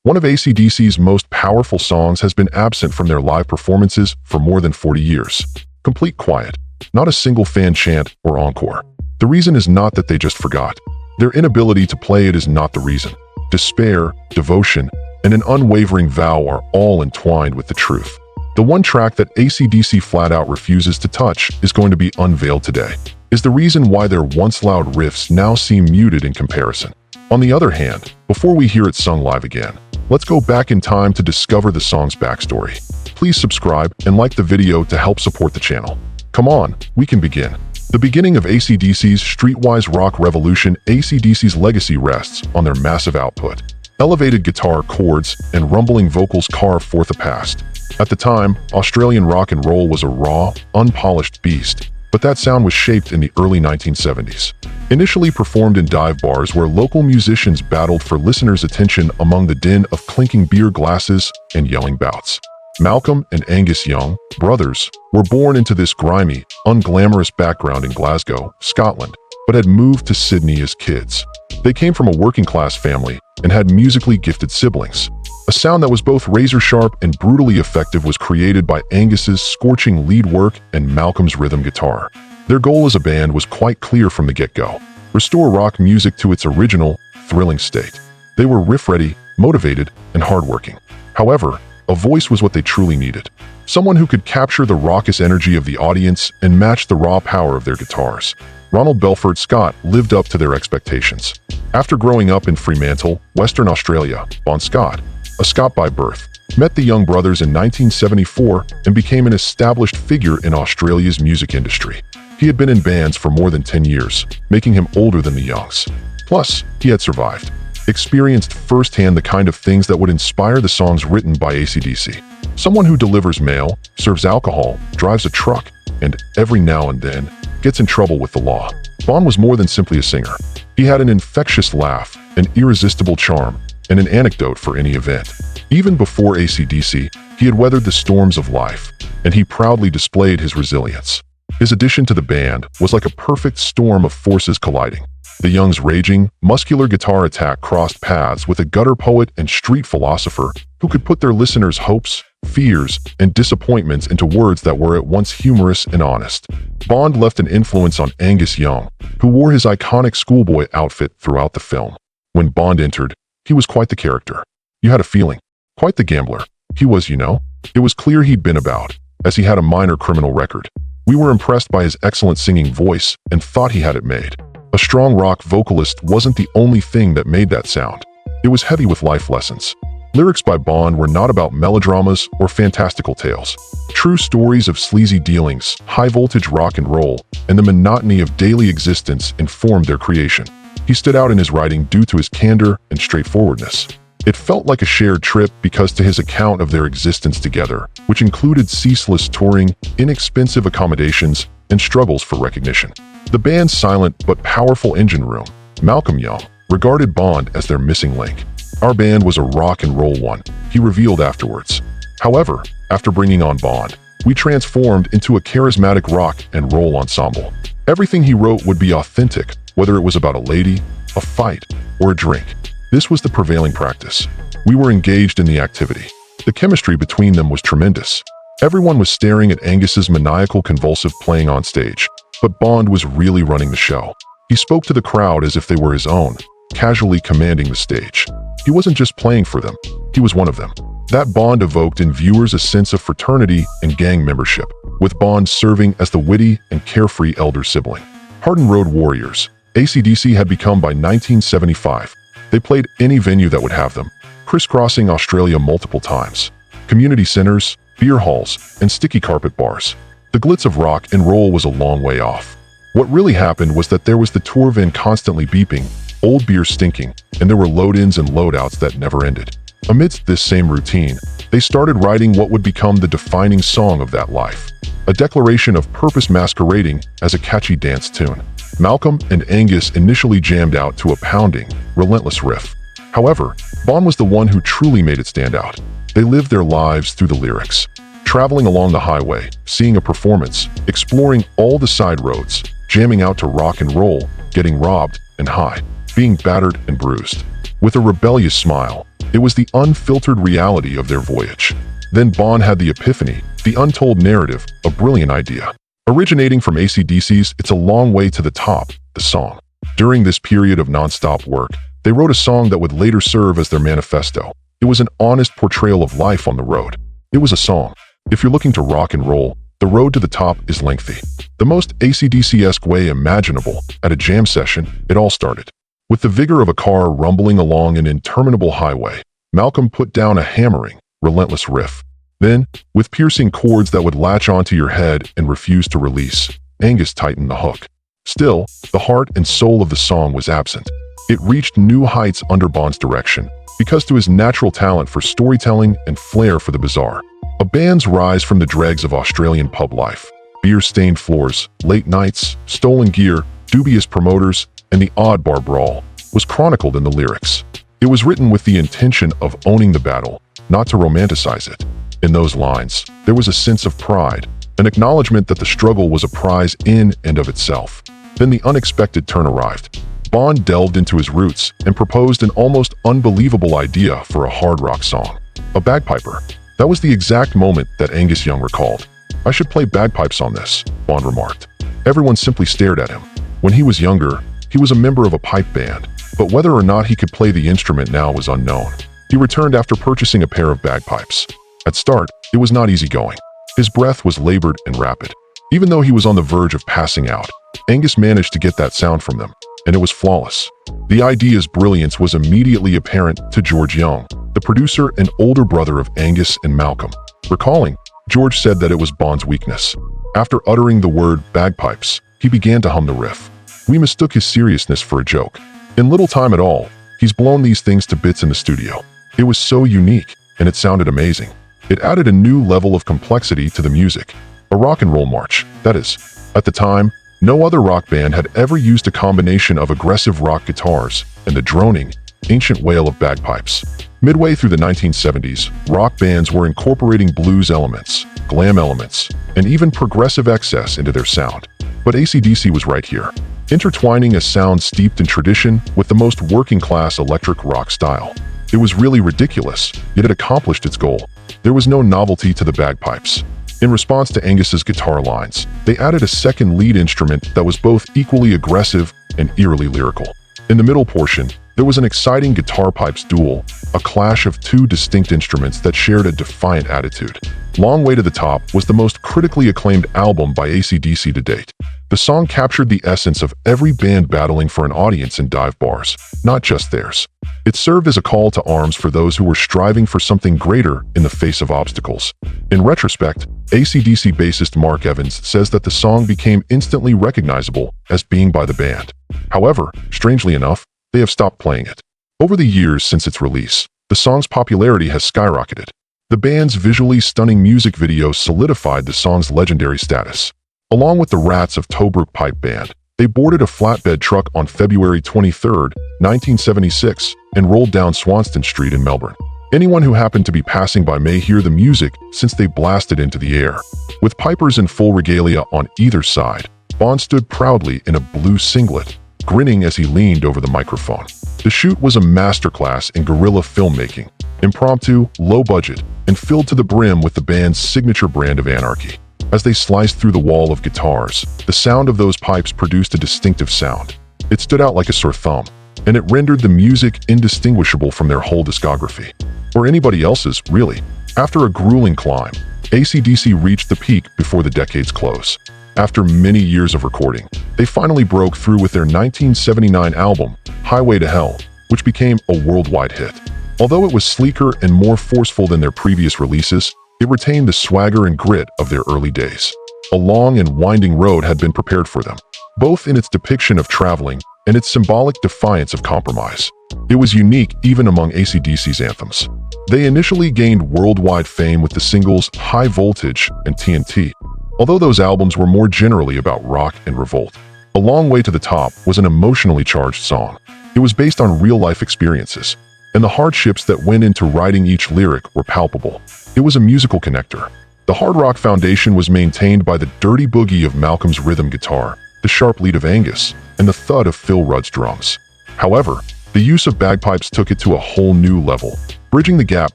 One of AC/DC's most powerful songs has been absent from their live performances for more than 40 years. Complete quiet. Not a single fan chant or encore. The reason is not that they just forgot. Their inability to play it is not the reason. Despair, devotion, and an unwavering vow are all entwined with the truth. The one track that AC/DC flat out refuses to touch is going to be unveiled today. Is the reason why their once loud riffs now seem muted in comparison. On the other hand, before we hear it sung live again, let's go back in time to discover the song's backstory. Please subscribe and like the video to help support the channel. Come on, we can begin. The beginning of AC/DC's streetwise rock revolution. AC/DC's legacy rests on their massive output. Elevated guitar chords and rumbling vocals carve forth a past. At the time, Australian rock and roll was a raw, unpolished beast, but that sound was shaped in the early 1970s. Initially performed in dive bars where local musicians battled for listeners' attention among the din of clinking beer glasses and yelling bouts. Malcolm and Angus Young, brothers, were born into this grimy, unglamorous background in Glasgow, Scotland, but had moved to Sydney as kids. They came from a working-class family and had musically gifted siblings. A sound that was both razor-sharp and brutally effective was created by Angus's scorching lead work and Malcolm's rhythm guitar. Their goal as a band was quite clear from the get-go: restore rock music to its original, thrilling state. They were riff-ready, motivated, and hardworking. However, a voice was what they truly needed. Someone who could capture the raucous energy of the audience and match the raw power of their guitars. Ronald Belford Scott lived up to their expectations. After growing up in Fremantle, Western Australia, Bon Scott, a Scot by birth, met the Young brothers in 1974 and became an established figure in Australia's music industry. He had been in bands for more than 10 years, making him older than the Youngs. Plus, he had survived, experienced firsthand the kind of things that would inspire the songs written by AC/DC. Someone who delivers mail, serves alcohol, drives a truck, and every now and then gets in trouble with the law. Bon was more than simply a singer. He had an infectious laugh, an irresistible charm, and an anecdote for any event. Even before AC/DC, he had weathered the storms of life, and he proudly displayed his resilience. His addition to the band was like a perfect storm of forces colliding. The Youngs' raging, muscular guitar attack crossed paths with a gutter poet and street philosopher who could put their listeners' hopes, fears, and disappointments into words that were at once humorous and honest. Bond left an influence on Angus Young, who wore his iconic schoolboy outfit throughout the film. When Bond entered, he was quite the character. You had a feeling. Quite the gambler. He was, you know. It was clear he'd been about, as he had a minor criminal record. We were impressed by his excellent singing voice and thought he had it made. A strong rock vocalist wasn't the only thing that made that sound. It was heavy with life lessons. Lyrics by Bond were not about melodramas or fantastical tales. True stories of sleazy dealings, high-voltage rock and roll, and the monotony of daily existence informed their creation. He stood out in his writing due to his candor and straightforwardness. It felt like a shared trip because to his account of their existence together, which included ceaseless touring, inexpensive accommodations, and struggles for recognition. The band's silent but powerful engine room, Malcolm Young, regarded Bond as their missing link. "Our band was a rock and roll one," he revealed afterwards. However, after bringing on Bond, we transformed into a charismatic rock and roll ensemble. Everything he wrote would be authentic, whether it was about a lady, a fight, or a drink. This was the prevailing practice. We were engaged in the activity. The chemistry between them was tremendous. Everyone was staring at Angus's maniacal convulsive playing on stage, but Bond was really running the show. He spoke to the crowd as if they were his own, casually commanding the stage. He wasn't just playing for them, he was one of them. That bond evoked in viewers a sense of fraternity and gang membership, with Bond serving as the witty and carefree elder sibling. Hardened road warriors, AC/DC had become by 1975. They played any venue that would have them, crisscrossing Australia multiple times. Community centers, beer halls, and sticky carpet bars. The glitz of rock and roll was a long way off. What really happened was that there was the tour van constantly beeping, old beer stinking, and there were load-ins and load-outs that never ended. Amidst this same routine, they started writing what would become the defining song of that life. A declaration of purpose masquerading as a catchy dance tune. Malcolm and Angus initially jammed out to a pounding, relentless riff. However, Bond was the one who truly made it stand out. They lived their lives through the lyrics. Traveling along the highway, seeing a performance, exploring all the side roads, jamming out to rock and roll, getting robbed and high, being battered and bruised. with a rebellious smile. It was the unfiltered reality of their voyage. Then Bon had the epiphany, the untold narrative, a brilliant idea. Originating from ACDC's It's a Long Way to the Top, the song. During this period of non-stop work, they wrote a song that would later serve as their manifesto. It was an honest portrayal of life on the road. It was a song. If you're looking to rock and roll, the road to the top is lengthy. The most ACDC-esque way imaginable. At a jam session, it all started. With the vigor of a car rumbling along an interminable highway, Malcolm put down a hammering, relentless riff. Then, with piercing chords that would latch onto your head and refuse to release, Angus tightened the hook. Still, the heart and soul of the song was absent. It reached new heights under Bon's direction, because to his natural talent for storytelling and flair for the bizarre. A band's rise from the dregs of Australian pub life, beer-stained floors, late nights, stolen gear, dubious promoters, and the odd bar brawl, was chronicled in the lyrics. It was written with the intention of owning the battle, not to romanticize it. In those lines, there was a sense of pride, an acknowledgement that the struggle was a prize in and of itself. Then the unexpected turn arrived. Bon delved into his roots and proposed an almost unbelievable idea for a hard rock song. A bagpiper. That was the exact moment that Angus Young recalled. "I should play bagpipes on this," Bon remarked. Everyone simply stared at him. When he was younger, he was a member of a pipe band, but whether or not he could play the instrument now was unknown. He returned after purchasing a pair of bagpipes. At start, it was not easy going. His breath was labored and rapid. Even though he was on the verge of passing out, Angus managed to get that sound from them, and it was flawless. The idea's brilliance was immediately apparent to George Young, the producer and older brother of Angus and Malcolm. Recalling, George said that it was Bon's weakness. After uttering the word bagpipes, he began to hum the riff. "We mistook his seriousness for a joke. In little time at all, he's blown these things to bits in the studio." It was so unique, and it sounded amazing. It added a new level of complexity to the music. A rock and roll march, that is. At the time, no other rock band had ever used a combination of aggressive rock guitars and the droning, ancient wail of bagpipes. Midway through the 1970s, rock bands were incorporating blues elements, glam elements, and even progressive excess into their sound. But ACDC was right here, intertwining a sound steeped in tradition with the most working-class electric rock style. It was really ridiculous, yet it accomplished its goal. There was no novelty to the bagpipes. In response to Angus's guitar lines, they added a second lead instrument that was both equally aggressive and eerily lyrical. In the middle portion, there was an exciting guitar pipes duel, a clash of two distinct instruments that shared a defiant attitude. Long Way to the Top was the most critically acclaimed album by ACDC to date. The song captured the essence of every band battling for an audience in dive bars, not just theirs. It served as a call to arms for those who were striving for something greater in the face of obstacles. In retrospect, ACDC bassist Mark Evans says that the song became instantly recognizable as being by the band. However, strangely enough, they have stopped playing it. Over the years since its release, the song's popularity has skyrocketed. The band's visually stunning music videos solidified the song's legendary status. Along with the Rats of Tobruk Pipe Band, they boarded a flatbed truck on February 23, 1976, and rolled down Swanston Street in Melbourne. Anyone who happened to be passing by may hear the music since they blasted into the air. With pipers in full regalia on either side, Bon stood proudly in a blue singlet, grinning as he leaned over the microphone. The shoot was a masterclass in guerrilla filmmaking, impromptu, low budget, and filled to the brim with the band's signature brand of anarchy. As they sliced through the wall of guitars, the sound of those pipes produced a distinctive sound. It stood out like a sore thumb, and it rendered the music indistinguishable from their whole discography. Or anybody else's, really. After a grueling climb, ACDC reached the peak before the decade's close. After many years of recording, they finally broke through with their 1979 album, Highway to Hell, which became a worldwide hit. Although it was sleeker and more forceful than their previous releases, it retained the swagger and grit of their early days. A long and winding road had been prepared for them, both in its depiction of traveling and its symbolic defiance of compromise. It was unique even among ACDC's anthems. They initially gained worldwide fame with the singles High Voltage and TNT, although those albums were more generally about rock and revolt. A Long Way to the Top was an emotionally charged song. It was based on real-life experiences, and the hardships that went into writing each lyric were palpable. It was a musical connector. The hard rock foundation was maintained by the dirty boogie of Malcolm's rhythm guitar, the sharp lead of Angus, and the thud of Phil Rudd's drums. However, The use of bagpipes took it to a whole new level, bridging the gap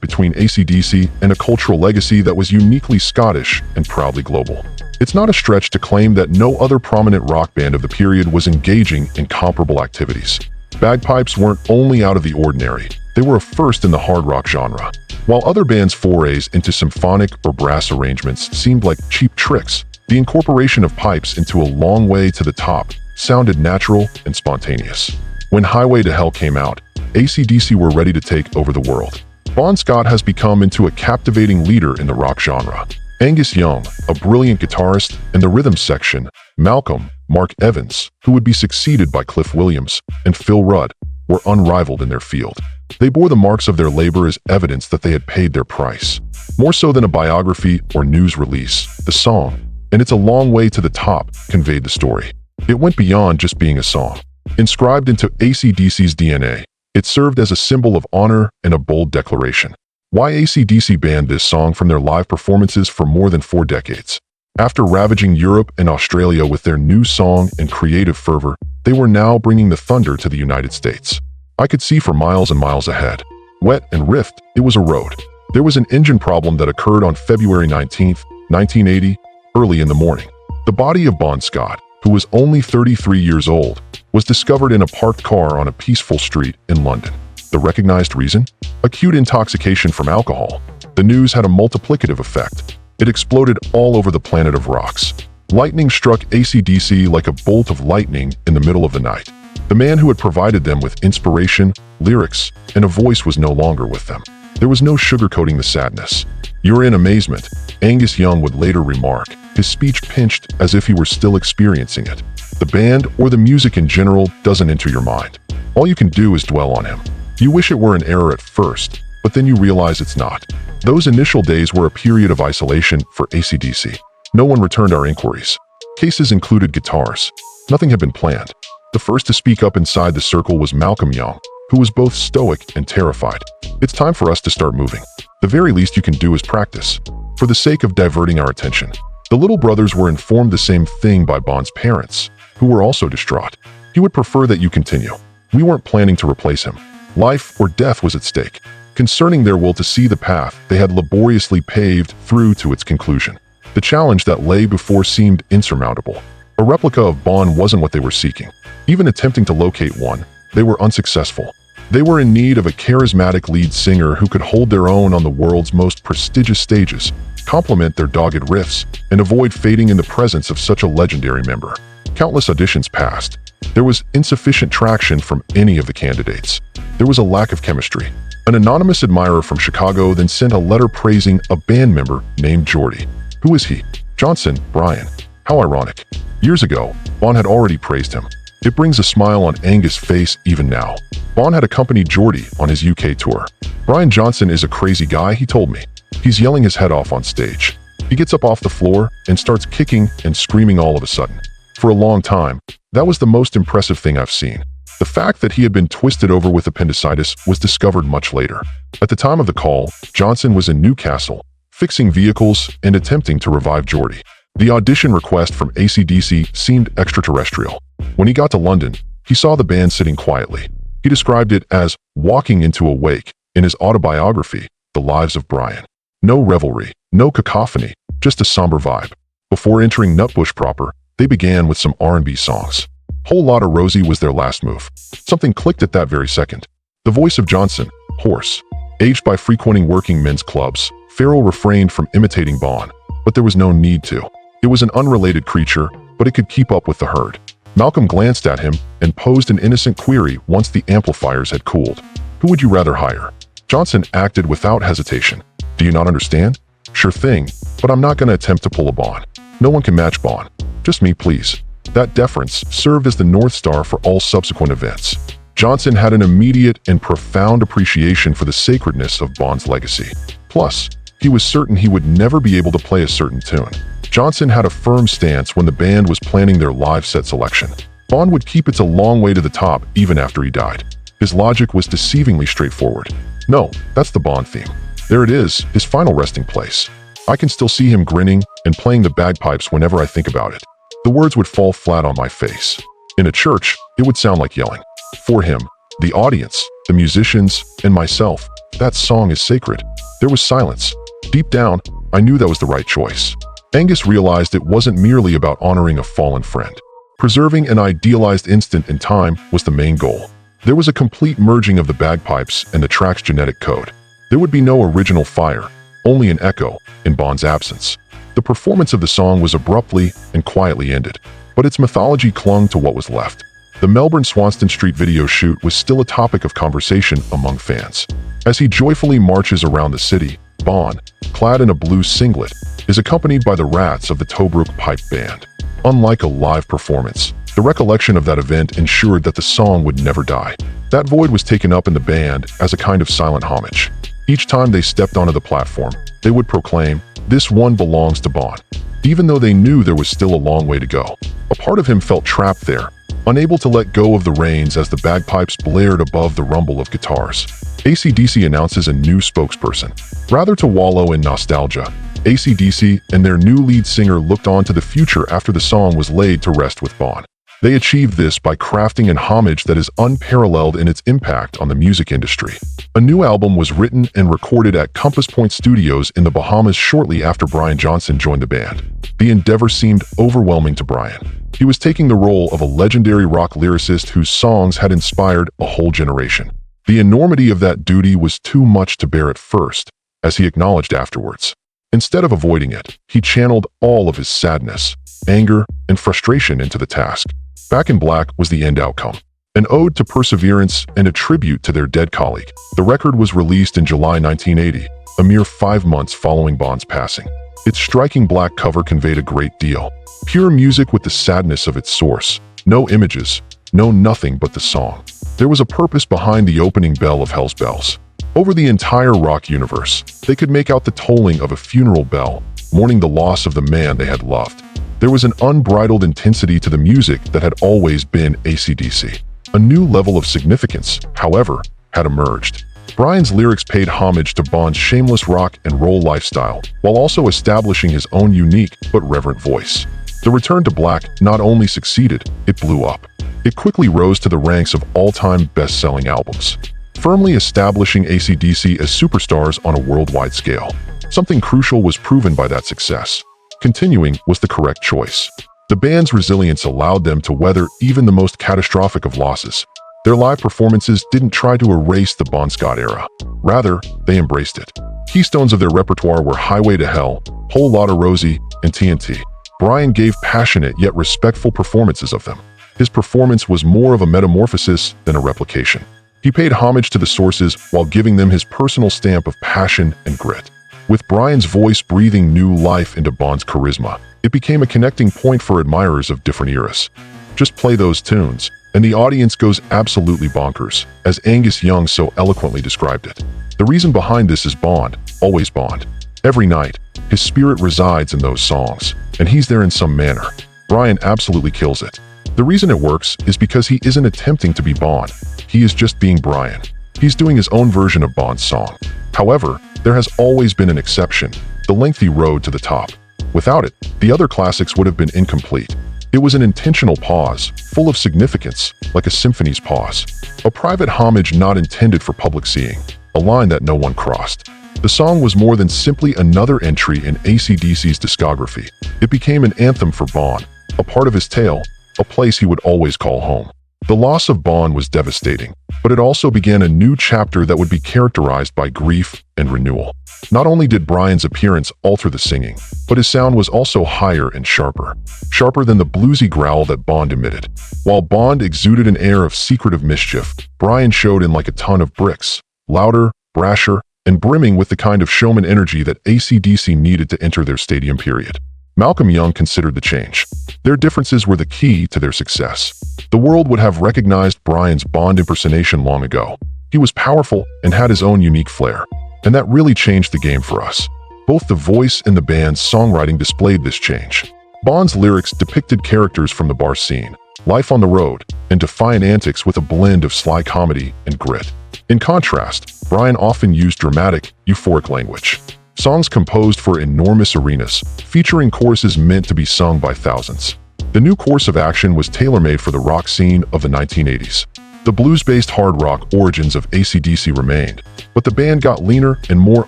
between ACDC and a cultural legacy that was uniquely Scottish and proudly global. It's not a stretch to claim that no other prominent rock band of the period was engaging in comparable activities. Bagpipes weren't only out of the ordinary, they were a first in the hard rock genre. While other bands' forays into symphonic or brass arrangements seemed like cheap tricks, the incorporation of pipes into A Long Way to the Top sounded natural and spontaneous. When Highway to Hell came out, ACDC were ready to take over the world. Bon Scott has become into a captivating leader in the rock genre. Angus Young, a brilliant guitarist, and the rhythm section, Malcolm, Mark Evans, who would be succeeded by Cliff Williams, and Phil Rudd, were unrivaled in their field. They bore the marks of their labor as evidence that they had paid their price. More so than a biography or news release, the song, and It's a Long Way to the Top, conveyed the story. It went beyond just being a song. Inscribed into AC/DC's DNA, it served as a symbol of honor and a bold declaration. Why AC/DC banned this song from their live performances for more than 4 decades? After ravaging Europe and Australia with their new song and creative fervor, they were now bringing the thunder to the United States. I could see for miles and miles ahead. Wet and rift, it was a road. There was an engine problem that occurred on February 19, 1980, early in the morning. The body of Bon Scott, who was only 33 years old, was discovered in a parked car on a peaceful street in London. The recognized reason? Acute intoxication from alcohol. The news had a multiplicative effect. It exploded all over the planet of rocks. Lightning struck AC/DC like a bolt of lightning in the middle of the night. The man who had provided them with inspiration, lyrics, and a voice was no longer with them. There was no sugarcoating the sadness. "You're in amazement," Angus Young would later remark, his speech pinched as if he were still experiencing it. The band, or the music in general, doesn't enter your mind. All you can do is dwell on him. You wish it were an error at first, but then you realize it's not. Those initial days were a period of isolation for AC/DC. No one returned our inquiries. Cases included guitars. Nothing had been planned. The first to speak up inside the circle was Malcolm Young, who was both stoic and terrified. "It's time for us to start moving. The very least you can do is practice, for the sake of diverting our attention." The little brothers were informed the same thing by Bon's parents, who were also distraught. "He would prefer that you continue. We weren't planning to replace him. Life or death was at stake." Concerning their will to see the path they had laboriously paved through to its conclusion. The challenge that lay before seemed insurmountable. A replica of Bon wasn't what they were seeking. Even attempting to locate one, they were unsuccessful. They were in need of a charismatic lead singer who could hold their own on the world's most prestigious stages, complement their dogged riffs, and avoid fading in the presence of such a legendary member. Countless auditions passed. There was insufficient traction from any of the candidates. There was a lack of chemistry. An anonymous admirer from Chicago then sent a letter praising a band member named Geordie. Who is he? Johnson, Brian. How ironic. Years ago, Bon had already praised him. It brings a smile on Angus' face even now. Bon had accompanied Geordie on his UK tour. "Brian Johnson is a crazy guy," he told me. "He's yelling his head off on stage. He gets up off the floor and starts kicking and screaming all of a sudden." For a long time, that was the most impressive thing I've seen. The fact that he had been twisted over with appendicitis was discovered much later. At the time of the call, Johnson was in Newcastle, fixing vehicles and attempting to revive Geordie. The audition request from AC/DC seemed extraterrestrial. When he got to London, he saw the band sitting quietly. He described it as walking into a wake in his autobiography, The Lives of Brian. No revelry, no cacophony, just a somber vibe. Before entering Nutbush proper, they began with some R&B songs. Whole Lotta Rosie was their last move. Something clicked at that very second. The voice of Johnson, hoarse. Aged by frequenting working men's clubs, Farrell refrained from imitating Bon, but there was no need to. It was an unrelated creature, but it could keep up with the herd. Malcolm glanced at him and posed an innocent query once the amplifiers had cooled. "Who would you rather hire?" Johnson acted without hesitation. "Do you not understand? Sure thing, but I'm not going to attempt to pull a Bon. No one can match Bon. Just me, please." That deference served as the North Star for all subsequent events. Johnson had an immediate and profound appreciation for the sacredness of Bon's legacy. Plus, he was certain he would never be able to play a certain tune. Johnson had a firm stance when the band was planning their live set selection. Bon would keep It's a Long Way to the Top even after he died. His logic was deceivingly straightforward. No, that's the Bon theme. There it is, his final resting place. I can still see him grinning and playing the bagpipes whenever I think about it. The words would fall flat on my face. In a church, it would sound like yelling. For him, The audience, the musicians, and myself. That song is sacred. There was silence. Deep down, I knew that was the right choice. Angus realized it wasn't merely about honoring a fallen friend. Preserving an idealized instant in time was the main goal. There was a complete merging of the bagpipes and the track's genetic code. There would be no original fire, only an echo, in Bond's absence. The performance of the song was abruptly and quietly ended, but its mythology clung to what was left. The Melbourne Swanston Street video shoot was still a topic of conversation among fans. As he joyfully marches around the city, Bond, clad in a blue singlet, is accompanied by the Rats of the Tobruk Pipe Band. Unlike a live performance, the recollection of that event ensured that the song would never die. That void was taken up in the band as a kind of silent homage. Each time they stepped onto the platform, they would proclaim, "This one belongs to Bond," even though they knew there was still a long way to go. A part of him felt trapped there, unable to let go of the reins as the bagpipes blared above the rumble of guitars. ACDC announces a new spokesperson. Rather to wallow in nostalgia, ACDC and their new lead singer looked on to the future after the song was laid to rest with Bond. They achieved this by crafting an homage that is unparalleled in its impact on the music industry. A new album was written and recorded at Compass Point Studios in the Bahamas shortly after Brian Johnson joined the band. The endeavor seemed overwhelming to Brian. He was taking the role of a legendary rock lyricist whose songs had inspired a whole generation. The enormity of that duty was too much to bear at first, as he acknowledged afterwards. Instead of avoiding it, he channeled all of his sadness, anger, and frustration into the task. Back in Black was the end outcome. An ode to perseverance and a tribute to their dead colleague. The record was released in July 1980, a mere 5 months following Bond's passing. Its striking black cover conveyed a great deal. Pure music with the sadness of its source. No images, no nothing but the song. There was a purpose behind the opening bell of Hell's Bells. Over the entire rock universe, they could make out the tolling of a funeral bell, mourning the loss of the man they had loved. There was an unbridled intensity to the music that had always been ACDC. A new level of significance, however, had emerged. Brian's lyrics paid homage to Bond's shameless rock and roll lifestyle, while also establishing his own unique but reverent voice. The return to Black not only succeeded, it blew up. It quickly rose to the ranks of all-time best-selling albums, firmly establishing ACDC as superstars on a worldwide scale. Something crucial was proven by that success. Continuing was the correct choice. The band's resilience allowed them to weather even the most catastrophic of losses. Their live performances didn't try to erase the Bon Scott era. Rather, they embraced it. Keystones of their repertoire were Highway to Hell, Whole Lotta Rosie, and TNT. Brian gave passionate yet respectful performances of them. His performance was more of a metamorphosis than a replication. He paid homage to the sources while giving them his personal stamp of passion and grit. With Brian's voice breathing new life into Bond's charisma, it became a connecting point for admirers of different eras. Just play those tunes, and the audience goes absolutely bonkers, as Angus Young so eloquently described it. The reason behind this is Bond, always Bond. Every night, his spirit resides in those songs, and he's there in some manner. Brian absolutely kills it. The reason it works is because he isn't attempting to be Bond. He is just being Brian. He's doing his own version of Bond's song. However, there has always been an exception, the lengthy road to the top. Without it, the other classics would have been incomplete. It was an intentional pause, full of significance, like a symphony's pause. A private homage not intended for public seeing, a line that no one crossed. The song was more than simply another entry in ACDC's discography. It became an anthem for Bond, a part of his tale, a place he would always call home. The loss of Bond was devastating, but it also began a new chapter that would be characterized by grief and renewal. Not only did Brian's appearance alter the singing, but his sound was also higher and sharper. Sharper than the bluesy growl that Bond emitted. While Bond exuded an air of secretive mischief, Brian showed in like a ton of bricks, louder, brasher, and brimming with the kind of showman energy that ACDC needed to enter their stadium period. Malcolm Young considered the change. Their differences were the key to their success. The world would have recognized Brian's Bond impersonation long ago. He was powerful and had his own unique flair. And that really changed the game for us. Both the voice and the band's songwriting displayed this change. Bond's lyrics depicted characters from the bar scene, life on the road, and defiant antics with a blend of sly comedy and grit. In contrast, Brian often used dramatic, euphoric language. Songs composed for enormous arenas, featuring choruses meant to be sung by thousands. The new course of action was tailor-made for the rock scene of the 1980s. The blues-based hard rock origins of ACDC remained, but the band got leaner and more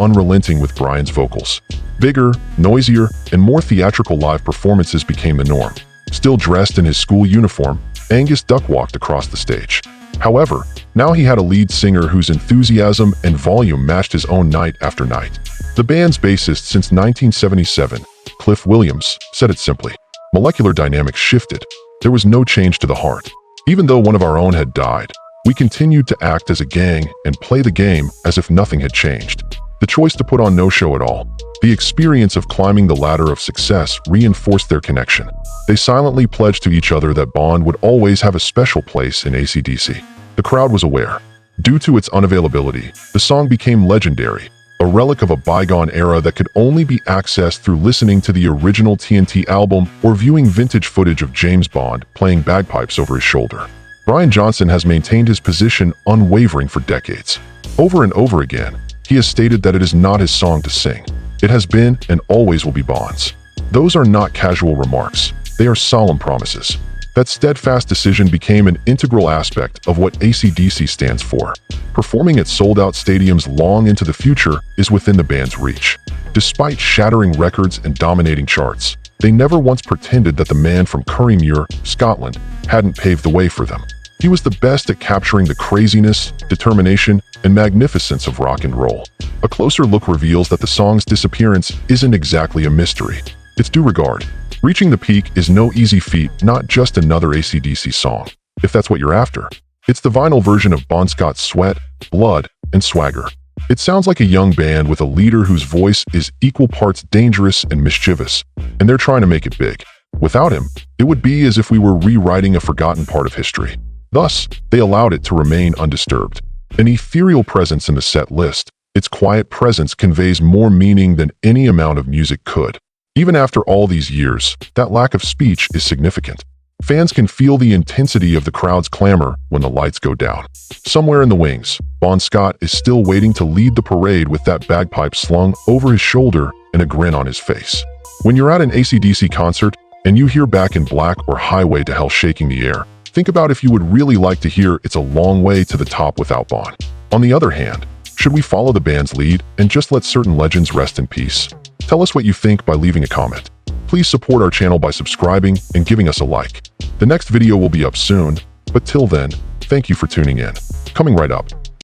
unrelenting with Brian's vocals. Bigger, noisier, and more theatrical live performances became the norm. Still dressed in his school uniform, Angus Duck walked across the stage. However, now he had a lead singer whose enthusiasm and volume matched his own night after night. The band's bassist since 1977, Cliff Williams, said it simply. Molecular dynamics shifted. There was no change to the heart. Even though one of our own had died, we continued to act as a gang and play the game as if nothing had changed. The choice to put on no show at all, the experience of climbing the ladder of success reinforced their connection. They silently pledged to each other that Bond would always have a special place in ACDC. The crowd was aware. Due to its unavailability, the song became legendary, a relic of a bygone era that could only be accessed through listening to the original TNT album or viewing vintage footage of James Bond playing bagpipes over his shoulder. Brian Johnson has maintained his position unwavering for decades. Over and over again, he has stated that it is not his song to sing. It has been and always will be Bond's. Those are not casual remarks. They are solemn promises. That steadfast decision became an integral aspect of what ACDC stands for. Performing at sold-out stadiums long into the future is within the band's reach. Despite shattering records and dominating charts, they never once pretended that the man from Currymuir, Scotland, hadn't paved the way for them. He was the best at capturing the craziness, determination, and magnificence of rock and roll. A closer look reveals that the song's disappearance isn't exactly a mystery. It's due regard. Reaching the peak is no easy feat, not just another ACDC song. If that's what you're after, it's the vinyl version of Bon Scott's Sweat, Blood, and Swagger. It sounds like a young band with a leader whose voice is equal parts dangerous and mischievous, and they're trying to make it big. Without him, it would be as if we were rewriting a forgotten part of history. Thus, they allowed it to remain undisturbed. An ethereal presence in the set list, its quiet presence conveys more meaning than any amount of music could. Even after all these years, that lack of speech is significant. Fans can feel the intensity of the crowd's clamor when the lights go down. Somewhere in the wings, Bon Scott is still waiting to lead the parade with that bagpipe slung over his shoulder and a grin on his face. When you're at an ACDC concert and you hear Back in Black or Highway to Hell shaking the air, think about if you would really like to hear It's a Long Way to the Top without Bon. On the other hand, should we follow the band's lead and just let certain legends rest in peace? Tell us what you think by leaving a comment. Please support our channel by subscribing and giving us a like. The next video will be up soon, but till then, thank you for tuning in. Coming right up.